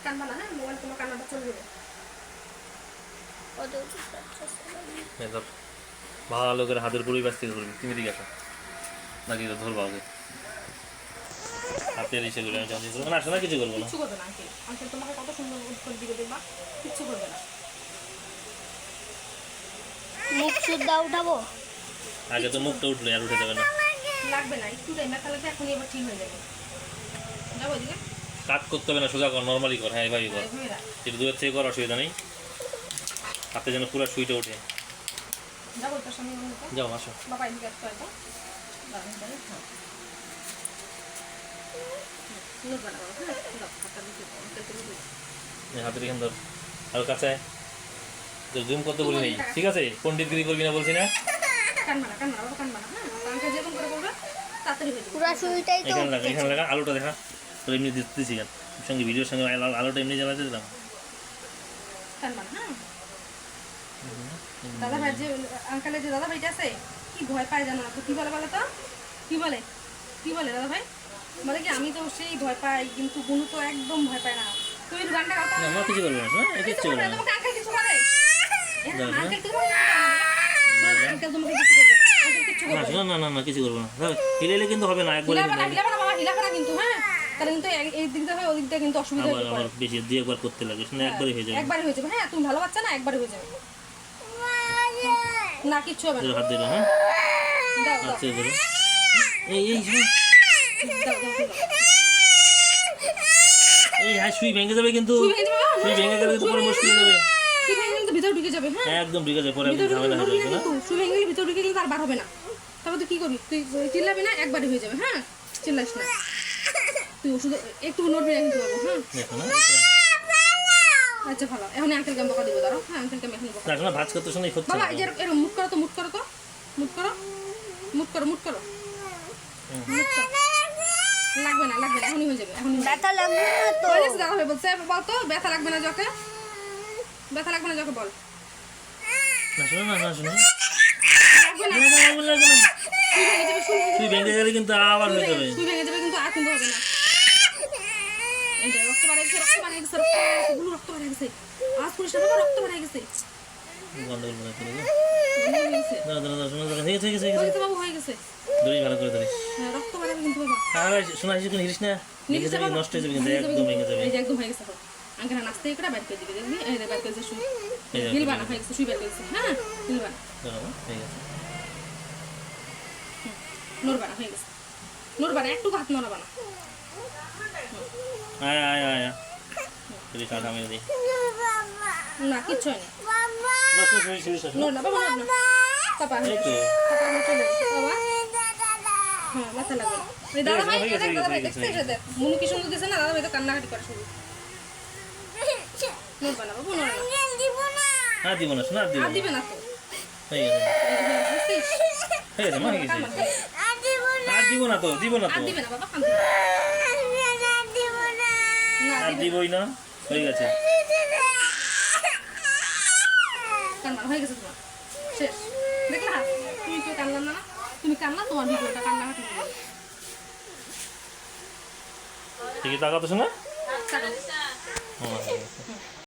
কান্না না, হ্যাঁ মোবাইল তোমার কান্নাটা চলে যাবে। ভালো করে হাতের পুরোই ব্যস্ত করবি, তুমি দিকে আসো নাকি ধরবা ওকে হাতের ইসে করে না, আসো না, কিছু করবো না, কিছু করবে না আঙ্কেল। আঙ্কেল তোমাকে কত সুন্দর করে দিকে দেখবা, কিচ্ছু করবে না। মুখ সুদ্ধা উঠাবো, আগে তো মুখটা উঠলো আর উঠে যাবে না, লাগবে না, একটু টাইম ব্যথা লাগবে, এখনই এবার ঠিক হয়ে যাবে। যাবো এদিকে, কাট করতে হবে না, সোজা কর, নর্মালি কর, হ্যাঁ এভাবেই কর, এভাবে রাখ। একটু দূরের থেকে কর, অসুবিধা নেই, হাতে যেন পুরো সুইটা ওঠে। যাবো তার সামনে যাও আসো, বাবা এদিকে আসতে হয়তো দাঁড়ান দাঁড়ান, হ্যাঁ নড়বে না বাবা, হ্যাঁ দাও হাতটা দিকে দাও, আঙ্কেল তুমি দিও। এই হাতের এখান ধর, আর কাছে জুম করতে বলি নেই, ঠিক আছে, পণ্ডিতগিরি করবি না বলছি না, কান্না না, কান্না না বাবা, কান্না না, হ্যাঁ আঙ্কেল যেরকম করে বলবে তাড়াতাড়ি হয়ে যাবে। পুরা সুইটাই তো এখানে লাগা, এখানে লাগা, আলোটা দেখা, তোর এমনি দিচ্ছি কেন সঙ্গে ভিডিওর সঙ্গে আলোটা এমনি জ্বালাতে দিলাম। কান্না না, হ্যাঁ দাদা ভাই যে আঙ্কেলের যে দাদা ভাইটা আছে কি ভয় পায় জানো না তো, কি বলে বলো তো, কি বলে, কি বলে দাদা ভাই বলে কি আমি তো সেই ভয় পাই, কিন্তু গুনু তো একদম ভয় পায় না। তুমি একটু গানটা গাও তো। না, আমার কিছু করবে না, না কিচ্ছু করবে না, তোমাকে আঙ্কেল কিছু করে, দাঁড়া, আঙ্কেল তোমাকে আঙ্কেল তোমাকে কিছু করবে না, আঙ্কেল কিছু করবে না। না না না না কিছু করবো না, হিলেলে কিন্তু হবে না, একবার হিলাবে না, হিলাবে না বাবা, হিলাবে না কিন্তু, হ্যাঁ তাহলে কিন্তু এই দিকটা হয় ওই দিকটা কিন্তু অসুবিধা আবার হয়ে আবার পড়ে। বেশি দুই একবার করতে লাগে, না একবারই হয়ে যাবে, একবারই হয়ে যাবে, হ্যাঁ তুমি ভালো বাচ্চা না, একবারই হয়ে যাবে, না কিচ্ছু হবে না। হাত দিল, হ্যাঁ দাও দাও আচ্ছা ধরো, এই শোনো, দাও দাও দাও। এই হ্যাঁ সুই ভেঙে যাবে কিন্তু, সুই ভেঙে যাবে, সুই ভেঙে গেলে কিন্তু পরে মুশকিল হয়ে যাবে, সুই ভেঙে গেলে তো ভিতরে ঢুকে যাবে, হ্যাঁ একদম ঠিক আছে, পরে ভিতরে ঝামেলা হয়ে যাবে না, সুই ভেঙে গেলে ভিতরে ঢুকে গেলে তার বার হবে না। তারপর তুই কি করবি, তুই চিল্লাবি না, একবারই হয়ে যাবে, হ্যাঁ চিল্লাস না, তুই ওষুধ একটু নড়বি না কিন্তু বাবু, হ্যাঁ দেখো না, আচ্ছা ভালো। এখন আঙ্কেলকে আমি বকা দিব, দাঁড়াও, হ্যাঁ আঙ্কেলকে আমি এখন বকা দেখো না ভাজ করতে শোনাই হচ্ছে বাবা, না। এই যে এরকম মুট করো তো, মুট করো তো, মুট করো, মুট করো, মুট করো, মুট করো। লাগবে না, লাগবে না, এখনই হয়ে যাবে, এখনই ব্যথা লাগবে না তো, হয়ে যাচ্ছে, দাদা ভাই বলছে বল তো ব্যথা লাগবে না যকে, ব্যথা লাগবে না যকে বল, না শোনো না, না শোনো, লাগবে না, লাগবে না, সুই ভেঙে যাবে, সুই ভেঙে গেলে কিন্তু আবার হয়ে যাবে, সুই ভেঙে যাবে কিন্তু আর কিন্তু হবে না। এই যে রক্ত বাড়ে গেছে, রক্ত বাড়ে গেছে, রক্ত বাড়ে গেছে, গুলো রক্ত বাড়ে গেছে, আজ পুলিশ বাবা রক্ত বাড়ে গেছে, গন্ডগোল মনে করে হয়ে গেছে, দাঁড়া দাঁড়া দাঁড়া, শোনো দাঁড়া, ঠিক আছে ঠিক আছে, হয়ে গেছে বাবু, হয়ে গেছে, ধরিস ভালো করে ধরিস, হ্যাঁ রক্ত বাড়াবে কিন্তু বাবা, আর শোনা হিসেবে হিরিস না, ভেঙে যাবে, নষ্ট হয়ে যাবে কিন্তু, একদম ভেঙে যাবে, এই যে একদম হয়ে গেছে, আঙ্কেল নাচতে করে বাইর করে দিবে, দেখবি এই যে বাইর করে সুই এই যে হিল বানা হয়ে গেছে, সুই বাইর করে দিছে, হ্যাঁ হিল বানা, দাঁড়াও, ঠিক আছে, নড়বানা হয়ে গেছে, নড়বানা একটু হাত নড়াবা না, আয় আয় আয় আয়, যদি কাটা মেরে দিই, না কিচ্ছু হয়নি, বস বস বস বস বস, নড় না বাবা, নড় না পাপা, এই তো, পাপা চলে গেছে বাবা, হ্যাঁ ব্যথা লাগবে না। এই দাদা ভাই, হয়ে গেছে, দাদা ভাই হয়ে গেছে, দেখতে এসে দেখ মুনু কি সুন্দর দিছে না, দাদা ভাই তো কান্নাকাটি করে শুরু, নড়বা না বাবু, নড় না, আর দিব না, শোনা আর দিব আর না, দিবে না তো, হয়ে গেছে, বুঝছিস? হয়ে গেছে, মা হয়ে গেছে, কান্না করে। আর দিব না তো, দিব না আর তো, দিবে না বাবা, কান্না না, আর দিবে দিবই না, হয়ে গেছে, কান্না হয়ে গেছে তোমার, শেষ দেখলা, তুমি কেউ কান্না না, তুমি কান্না, তোমার ভিডিওটা কান্নাকাটি করবে, ঠিকই তাকাতো শোনা, কান্না। হ্যাঁ হয়ে গেছে।